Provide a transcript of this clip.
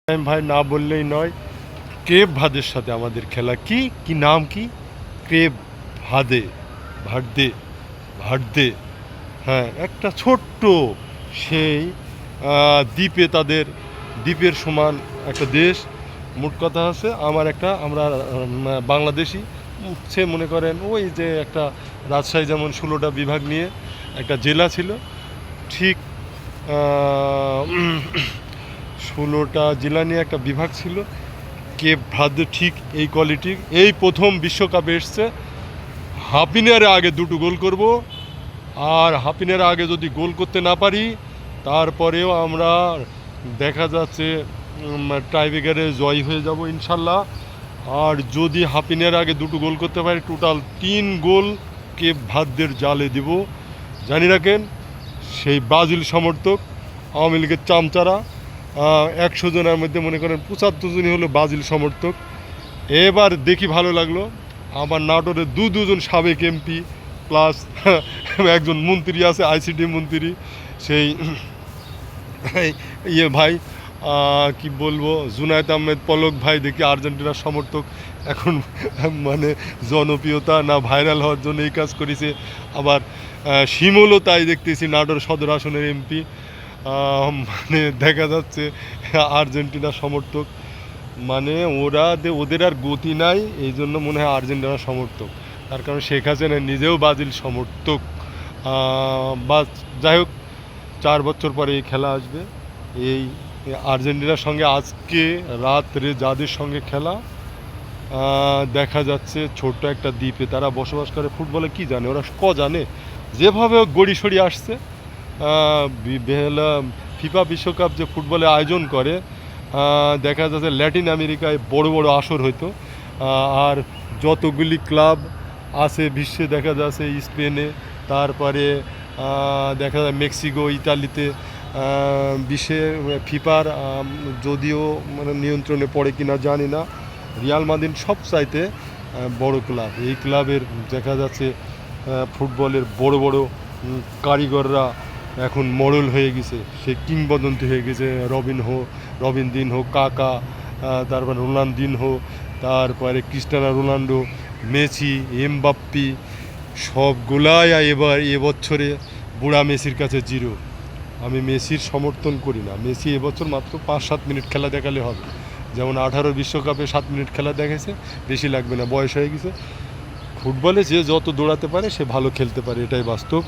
ভাই না বললেই নয়। ক্রেপ ভাদের সাথে আমাদের খেলা কি কি নাম কি? ক্রেপ ভাদে, ভার্দে, ভার্দে। হ্যাঁ, একটা ছোট্ট সেই দ্বীপে, তাদের দ্বীপের সমান একটা দেশ। মোট কথা আছে আমরা বাংলাদেশি। সে মনে করেন ওই যে একটা রাজশাহী যেমন 16টা বিভাগ নিয়ে একটা জেলা ছিল, ঠিক 16টা জেলা নিয়ে একটা বিভাগ ছিল। কেপ ভার্দে ঠিক এই কোয়ালিটির। এই প্রথম বিশ্বকাপে এসছে। হাফিনের আগে দুটো গোল করব, আর হাফিনের আগে যদি গোল করতে না পারি তারপরেও আমরা দেখা যাচ্ছে টাইব্রেকারে জয় হয়ে যাব ইনশাল্লাহ। আর যদি হাফিনের আগে দুটো গোল করতে পারি, টোটাল 3 গোল কেপ ভার্দের জালে দিব। জানি রাখেন, সেই ব্রাজিল সমর্থক, আওয়ামী লীগের চামচারা 100 জনের মধ্যে মনে করেন 75 জনই হলো ব্রাজিল সমর্থক। এবার দেখি ভালো লাগলো, আমার নাটোরের দুজন সাবেক এমপি প্লাস একজন মন্ত্রী আছে, আইসিটি মন্ত্রী, সেই ভাই কি বলবো, জুনায়েদ আহমেদ পলক ভাই, দেখি আর্জেন্টিনার সমর্থক এখন মানে জনপ্রিয়তা না ভাইরাল হওয়ার জন্য এই কাজ করেছে। আবার শিমুলও তাই দেখতেছি, নাটোর সদর আসনের এমপি। মানে দেখা যাচ্ছে আর্জেন্টিনা সমর্থক। মানে ওদের আর গতি নাই, এই জন্য মনে হয় আর্জেন্টিনা সমর্থক। তার কারণ শেখ হাসিনা নিজেও ব্রাজিল সমর্থক। বা যাই হোক, 4 বছর পরে এই খেলা আসবে। এই আর্জেন্টিনার সঙ্গে আজকে রাত্রে যাদের সঙ্গে খেলা, দেখা যাচ্ছে ছোট্ট একটা দ্বীপে তারা বসবাস করে। ফুটবলে কি জানে ওরা, জানে যেভাবে গড়ি সড়ি আসছে। ফিফা বিশ্বকাপ যে ফুটবলে আয়োজন করে, দেখা যাচ্ছে ল্যাটিন আমেরিকায় বড় বড় আসর হইতো। আর যতগুলি ক্লাব আছে বিশ্বে, দেখা যাচ্ছে স্পেনে, তারপরে দেখা যায় মেক্সিকো, ইতালিতে, বিশ্বে ফিফার যদিও মানে নিয়ন্ত্রণে পড়ে কিনা জানি না, রিয়াল মাদ্রিদ সবচাইতে বড় ক্লাব। এই ক্লাবের দেখা যাচ্ছে ফুটবলের বড় বড় কারিগররা এখন মডেল হয়ে গেছে, সে কিংবদন্তি হয়ে গেছে। রবিনদিনহো, কাকা, তারপরে রোনালদিনহো, তারপরে ক্রিস্টিয়ানো রোনাল্ডো, মেসি, এমবাপ্পি, সবগুলাই এবছরে বুড়া মেসির কাছে জিরো। আমি মেসির সমর্থন করি না। মেসি এবছর মাত্র 5-7 মিনিট খেলা দেখালে হবে। যেমন 18 বিশ্বকাপে 7 মিনিট খেলা দেখেছে, বেশি লাগবে না, বয়স হয়ে গেছে। ফুটবলে যে যত দৌড়াতে পারে সে ভালো খেলতে পারে, এটাই বাস্তব।